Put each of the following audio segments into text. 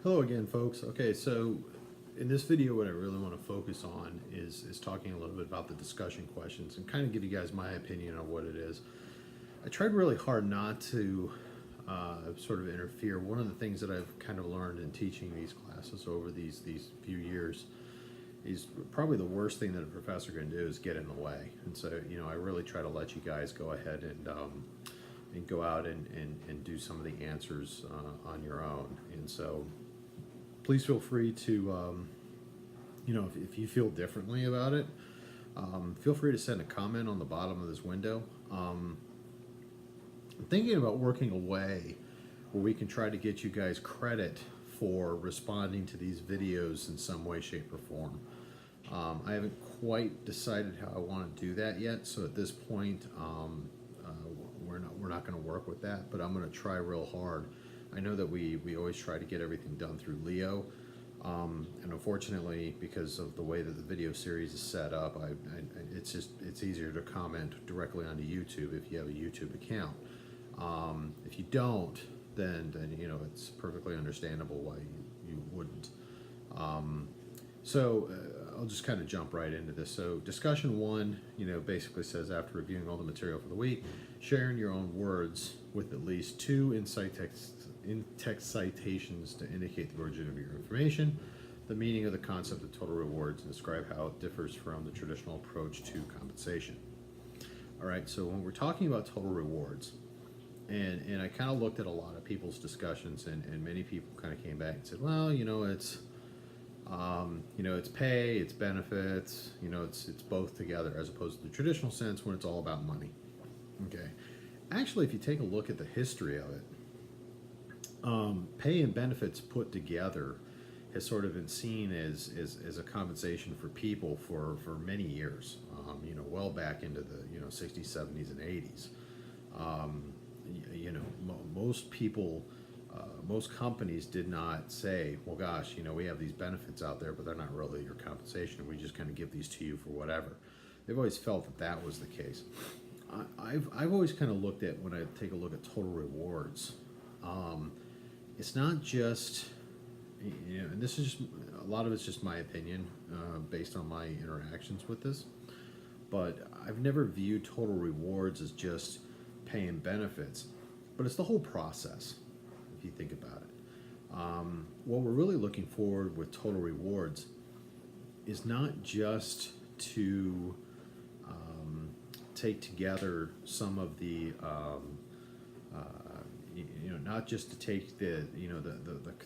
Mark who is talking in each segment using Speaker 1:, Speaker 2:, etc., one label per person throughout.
Speaker 1: Hello again, folks. Okay, so in this video, what I really want to focus on is talking a little bit about the discussion questions and kind of give you guys my opinion on what it is. I tried really hard not to sort of interfere. One of the things that I've kind of learned in teaching these classes over these few years is probably the worst thing that a professor can do is get in the way. And so, I really try to let you guys go ahead and go out and do some of the answers on your own. And so please feel free to, if you feel differently about it, feel free to send a comment on the bottom of this window. I'm thinking about working a way where we can try to get you guys credit for responding to these videos in some way, shape, or form. I haven't quite decided how I want to do that yet, so at this point, we're not going to work with that, but I'm going to try real hard. I know that we always try to get everything done through Leo, and unfortunately, because of the way that the video series is set up, it's easier to comment directly onto YouTube if you have a YouTube account. If you don't, then it's perfectly understandable why you wouldn't. I'll just kind of jump right into this. So discussion one, basically says after reviewing all the material for the week, share in your own words with at least two in-text citations to indicate the origin of your information, the meaning of the concept of total rewards, and describe how it differs from the traditional approach to compensation. All right, so when we're talking about total rewards, and I kind of looked at a lot of people's discussions, and many people kind of came back and said, well, it's pay, it's benefits, it's both together, as opposed to the traditional sense when it's all about money. Okay. Actually, if you take a look at the history of it, pay and benefits put together has sort of been seen as a compensation for people for many years, well back into the 60s, 70s, and 80s. Most people, most companies did not say, well, gosh, we have these benefits out there, but they're not really your compensation. We just kind of give these to you for whatever. They've always felt that that was the case. I've always kind of looked at, when I take a look at total rewards, it's not just, and this is just, a lot of it's just my opinion based on my interactions with this, but I've never viewed total rewards as just paying benefits, but it's the whole process, if you think about it. What we're really looking for with total rewards is not just to take together some of the not just to take the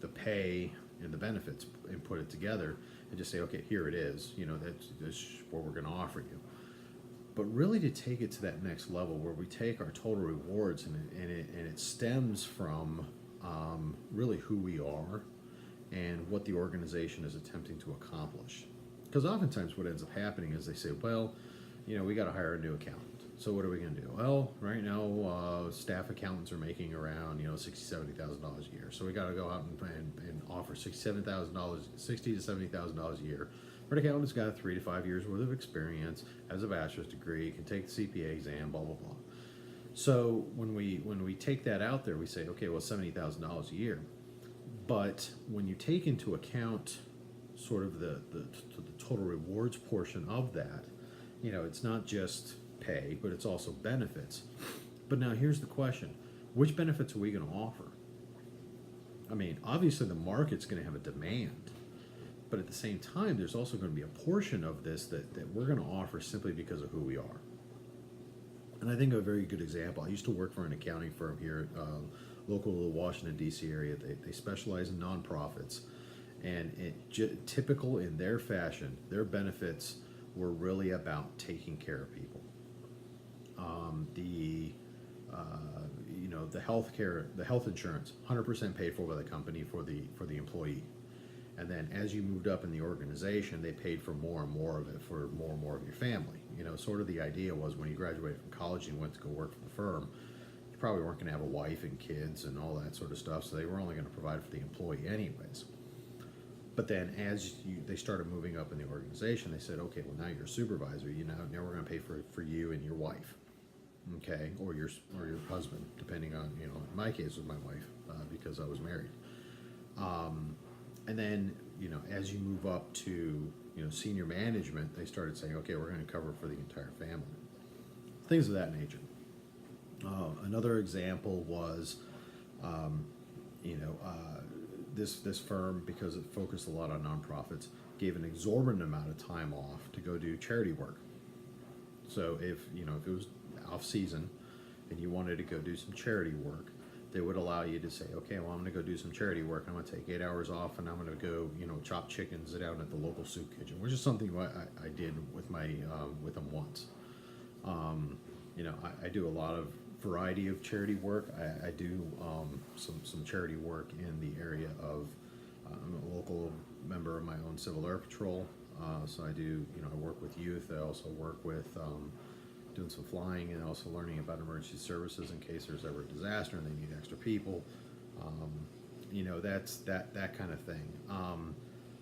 Speaker 1: the pay and the benefits and put it together and just say, okay, here it is, that's what we're going to offer you, but really to take it to that next level where we take our total rewards and it stems from really who we are and what the organization is attempting to accomplish. Because oftentimes what ends up happening is they say, well, we got to hire a new accountant. So what are we going to do? Well, right now staff accountants are making around $60,000 to $70,000 a year. So we got to go out and offer $67,000, $60,000 to $70,000 a year. An accountant's got 3 to 5 years worth of experience, has a bachelor's degree, can take the CPA exam, blah blah blah. So when we take that out there, we say, okay, well, $70,000 a year. But when you take into account sort of the total rewards portion of that, it's not just pay, but it's also benefits. But now here's the question: which benefits are we going to offer? I mean, obviously the market's going to have a demand, but at the same time, there's also going to be a portion of this that we're going to offer simply because of who we are. And I think a very good example, I used to work for an accounting firm here, local to the Washington, D.C. area. They specialize in nonprofits. And typical in their fashion, their benefits were really about taking care of people. The health care, the health insurance, 100% paid for by the company for the employee. And then as you moved up in the organization, they paid for more and more of it for more and more of your family. Sort of the idea was when you graduated from college and went to go work for the firm, you probably weren't going to have a wife and kids and all that sort of stuff, so they were only going to provide for the employee anyways. But then as they started moving up in the organization, they said, okay, well, now you're a supervisor, now we're going to pay for you and your wife. Okay, or your husband, depending on, in my case, it was my wife because I was married. And then, as you move up to, senior management, they started saying, okay, we're going to cover for the entire family. Things of that nature. Another example was, you know, uh, this firm, because it focused a lot on nonprofits, gave an exorbitant amount of time off to go do charity work. So if it was off season and you wanted to go do some charity work, they would allow you to say, okay, well, I'm going to go do some charity work. I'm going to take 8 hours off, and I'm going to go, chop chickens down at the local soup kitchen, which is something I did with my with them once. I do a lot of variety of charity work. I do some charity work in the area of I'm a local member of my own Civil Air Patrol, so I do I work with youth. I also work with doing some flying and also learning about emergency services in case there's ever a disaster and they need extra people. That's that kind of thing.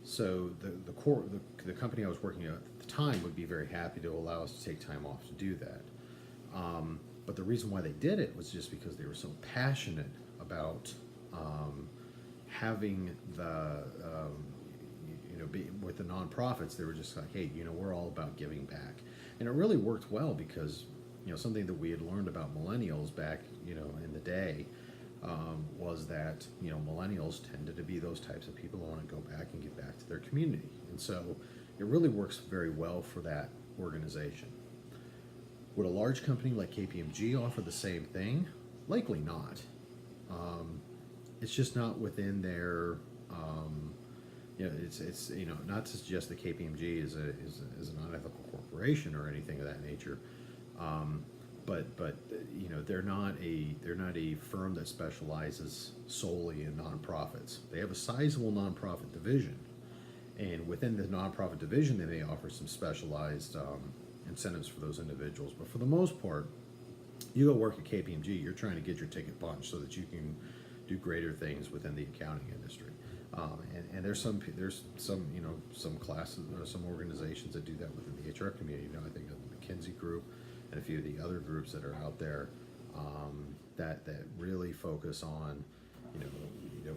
Speaker 1: So the company I was working at the time would be very happy to allow us to take time off to do that. But the reason why they did it was just because they were so passionate about having the with the nonprofits. They were just like, hey, we're all about giving back, and it really worked well because something that we had learned about millennials back in the day was that millennials tended to be those types of people who want to go back and give back to their community, and so it really works very well for that organization. Would a large company like KPMG offer the same thing? Likely not. It's just not within their. It's not to suggest that KPMG is an unethical corporation or anything of that nature, but they're not a firm that specializes solely in nonprofits. They have a sizable nonprofit division, and within the nonprofit division, they may offer some specialized incentives for those individuals. But for the most part, you go work at KPMG, you're trying to get your ticket punched so that you can do greater things within the accounting industry. And there's some some classes or some organizations that do that within the HR community. I think of the McKinsey Group and a few of the other groups that are out there that really focus on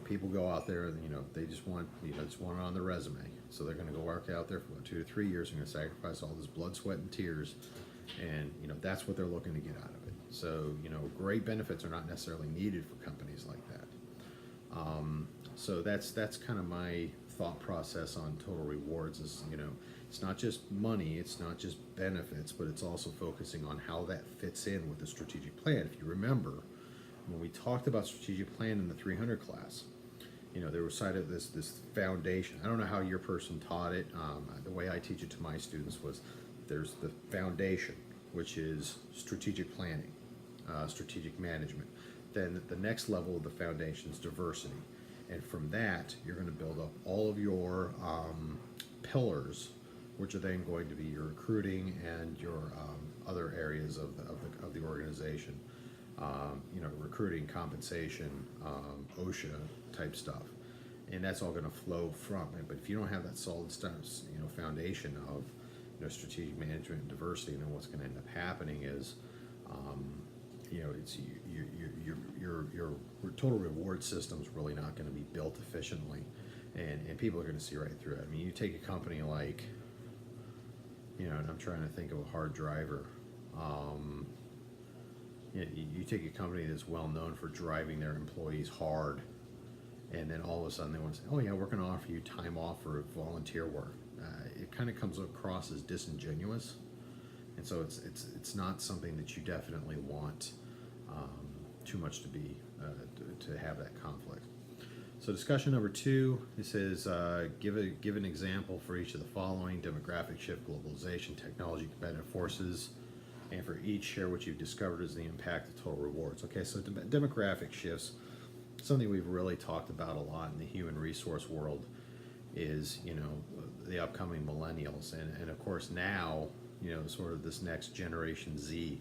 Speaker 1: people go out there and they just want it on their resume. So they're going to go work out there for about 2 to 3 years. They're going to sacrifice all this blood, sweat, and tears, and that's what they're looking to get out of it. So great benefits are not necessarily needed for companies like that. So that's kind of my thought process on total rewards. Is it's not just money, it's not just benefits, but it's also focusing on how that fits in with the strategic plan. If you remember, when we talked about strategic plan in the 300 class, there was cited this foundation. I don't know how your person taught it. The way I teach it to my students was there's the foundation, which is strategic planning, strategic management. Then the next level of the foundation is diversity. And from that, you're going to build up all of your pillars, which are then going to be your recruiting and your other areas of the organization. Recruiting, compensation, OSHA type stuff, and that's all going to flow from it. But if you don't have that solid foundation of strategic management and diversity, then what's going to end up happening is it's your total reward system is really not going to be built efficiently, and people are going to see right through it. I mean, you take a company like, and I'm trying to think of a hard driver. You take a company that's well known for driving their employees hard, and then all of a sudden they want to say, "Oh yeah, we're going to offer you time off for volunteer work." It kind of comes across as disingenuous, and so it's not something that you definitely want too much to be to have that conflict. So discussion number 2, it says give an example for each of the following: demographic shift, globalization, technology, competitive forces, and for each share what you've discovered is the impact of total rewards. Okay, so demographic shifts, something we've really talked about a lot in the human resource world, is the upcoming millennials, and of course now sort of this next generation Z,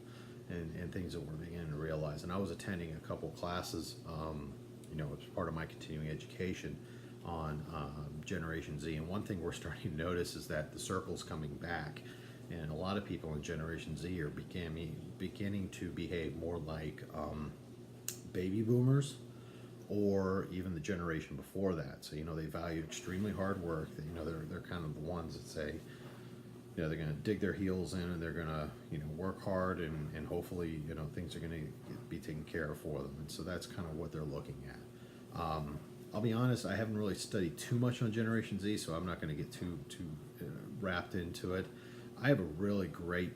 Speaker 1: and things that we're beginning to realize. And I was attending a couple classes, as part of my continuing education on Generation Z, and one thing we're starting to notice is that the circle's coming back, and a lot of people in Generation Z are beginning to behave more like baby boomers, or even the generation before that. So, they value extremely hard work. They're kind of the ones that say, they're going to dig their heels in, and they're going to, work hard, and hopefully, things are going to be taken care of for them. And so that's kind of what they're looking at. I'll be honest, I haven't really studied too much on Generation Z, so I'm not going to get too wrapped into it. I have a really great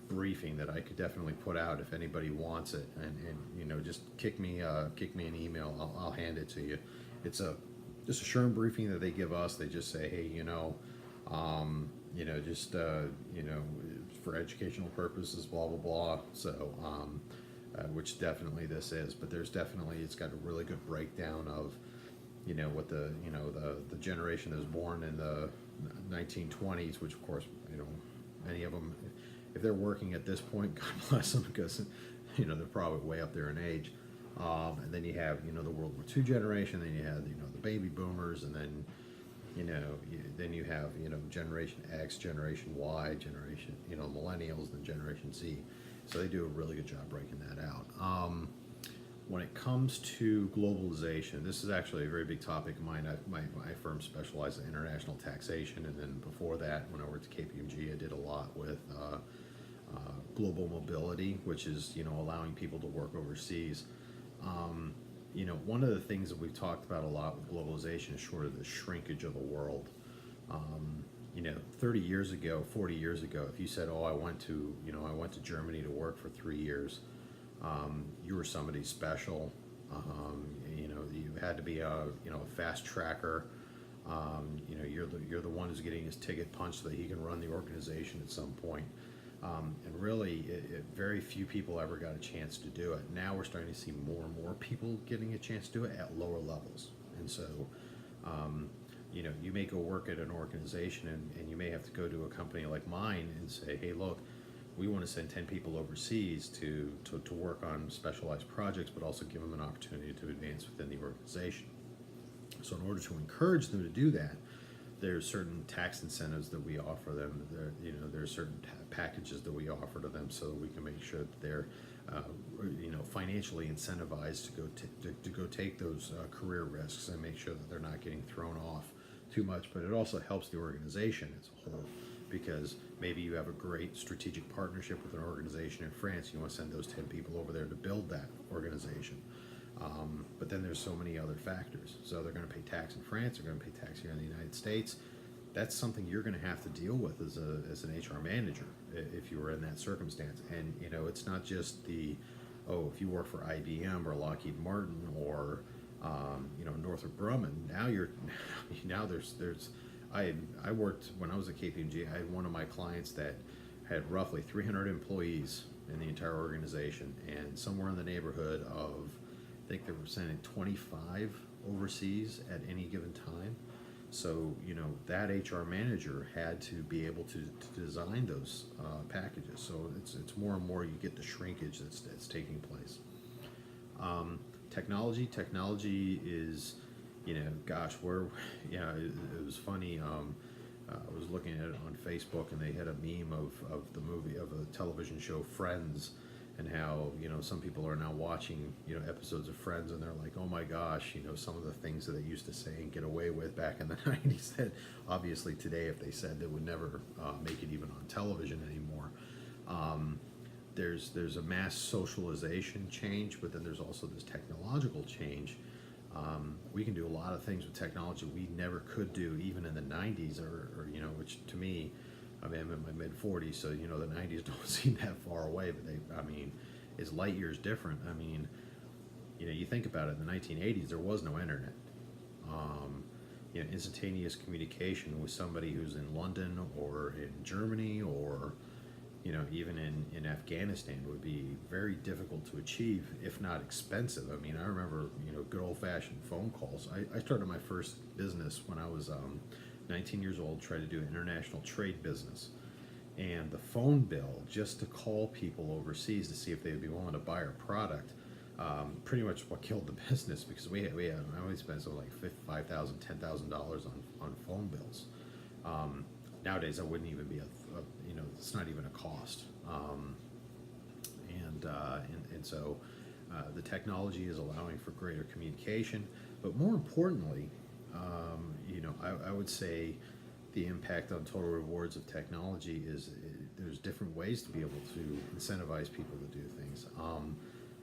Speaker 1: briefing that I could definitely put out if anybody wants it, and just kick me an email. I'll hand it to you. It's just a SHRM briefing that they give us. They just say, hey, for educational purposes, blah blah blah. So, which definitely this is, but it's got a really good breakdown of, what the generation that was born in the 1920s, which of course, many of them, if they're working at this point, God bless them, because they're probably way up there in age. And then you have the World War II generation, then you have the baby boomers, and then then you have Generation X, Generation Y, Generation Millennials, and Generation Z. So they do a really good job breaking that out. When it comes to globalization, this is actually a very big topic of mine. My firm specializes in international taxation, and then before that, when I worked at KPMG, I did a lot with global mobility, which is allowing people to work overseas. One of the things that we've talked about a lot with globalization is sort of the shrinkage of the world. 30 years ago, 40 years ago, if you said, "Oh, I went to Germany to work for 3 years," you were somebody special. You had to be a fast tracker. You're the one who's getting his ticket punched so that he can run the organization at some point. And really, very few people ever got a chance to do it. Now we're starting to see more and more people getting a chance to do it at lower levels. And so, you may go work at an organization, and you may have to go to a company like mine and say, hey, look, we want to send 10 people overseas to work on specialized projects, but also give them an opportunity to advance within the organization. So in order to encourage them to do that, there's certain tax incentives that we offer them. There's certain packages that we offer to them, so that we can make sure that they're, financially incentivized to go take those career risks, and make sure that they're not getting thrown off too much. But it also helps the organization as a whole, because maybe you have a great strategic partnership with an organization in France. You want to send those 10 people over there to build that organization. But then there's so many other factors. So they're going to pay tax in France, they're going to pay tax here in the United States. That's something you're going to have to deal with as an HR manager if you were in that circumstance. And it's not just if you work for IBM or Lockheed Martin or Northrop Grumman. I worked when I was at KPMG. I had one of my clients that had roughly 300 employees in the entire organization, and somewhere in the neighborhood of, I think they were sending 25 overseas at any given time. So, that HR manager had to be able to design those packages. So it's more and more you get the shrinkage that's taking place. Technology is, it was funny. I was looking at it on Facebook, and they had a meme of the television show Friends, and how some people are now watching episodes of Friends, and they're like, oh my gosh, some of the things that they used to say and get away with back in the 90s that obviously today, if they said, they would never make it even on television anymore. There's a mass socialization change, but then there's also this technological change. We can do a lot of things with technology we never could do even in the 90s, or which to me, I'm in my mid 40s, so the 90s don't seem that far away, but it's light years different. You think about it, in the 1980s there was no internet. Instantaneous communication with somebody who's in London or in Germany or even in Afghanistan would be very difficult to achieve, if not expensive. I remember good old-fashioned phone calls. I started my first business when I was 19 years old, tried to do international trade business, and the phone bill just to call people overseas to see if they would be willing to buy our product, pretty much what killed the business, because I always spent something like $5,000, $10,000 on phone bills. Nowadays, that wouldn't even be it's not even a cost. And so The technology is allowing for greater communication, but more importantly, I would say the impact on total rewards of technology is there's different ways to be able to incentivize people to do things.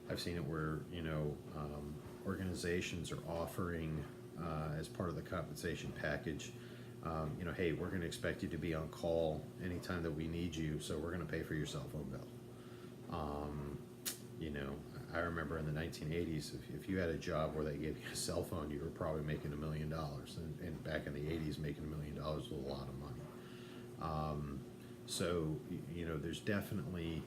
Speaker 1: I've seen it where organizations are offering as part of the compensation package. Hey, we're going to expect you to be on call anytime that we need you, so we're going to pay for your cell phone bill. I remember in the 1980s, if you had a job where they gave you a cell phone, you were probably making $1 million. And back in the 80s, making $1 million was a lot of money. There's definitely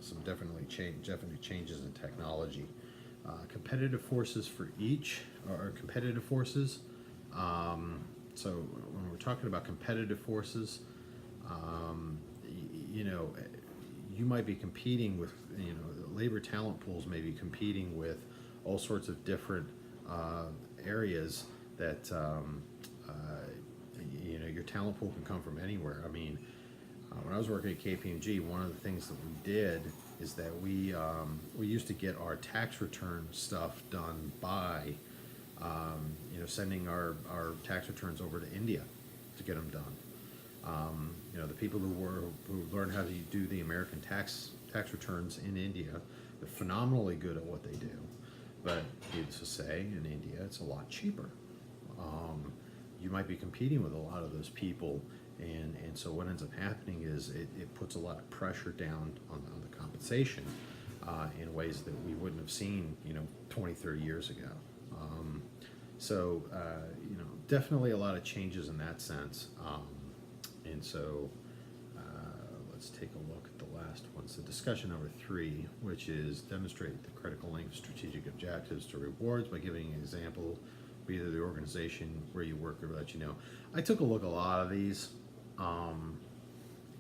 Speaker 1: some definite changes in technology. Competitive forces for each are competitive forces. So when we're talking about competitive forces, you might be competing with, labor talent pools may be competing with all sorts of different areas that, your talent pool can come from anywhere. I mean, when I was working at KPMG, one of the things that we did is that we used to get our tax return stuff done by, sending our tax returns over to India to get them done. The people who learn how to do the American tax returns in India, they're phenomenally good at what they do. But needless to say, in India, it's a lot cheaper. You might be competing with a lot of those people, and so what ends up happening is it puts a lot of pressure down on the compensation in ways that we wouldn't have seen, 20, 30 years ago. Definitely a lot of changes in that sense. Let's take a look at the last one. So discussion number 3, which is demonstrate the critical link of strategic objectives to rewards by giving an example of either the organization where you work or let you know. I took a look at a lot of these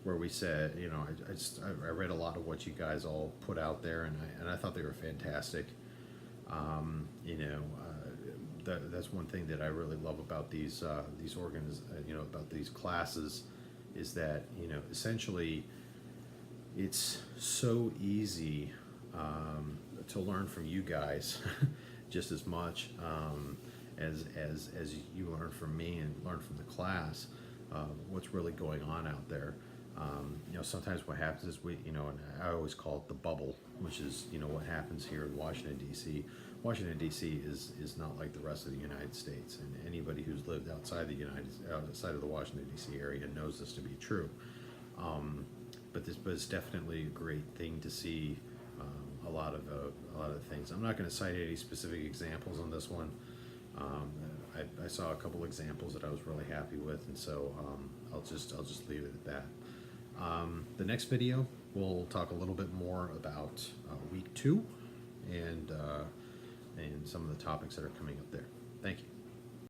Speaker 1: where we said, I read a lot of what you guys all put out there, and I thought they were fantastic. That's one thing that I really love about these about these classes, is that essentially it's so easy to learn from you guys just as much as you learn from me and learn from the class what's really going on out there. Sometimes what happens is and I always call it the bubble, which is what happens here in Washington D.C. Washington D.C. is not like the rest of the United States, and anybody who's lived outside of the Washington D.C. area knows this to be true. But it's definitely a great thing to see a lot of things. I'm not going to cite any specific examples on this one. I saw a couple examples that I was really happy with, and so I'll just leave it at that. The next video, we'll talk a little bit more about week 2 and some of the topics that are coming up there. Thank you.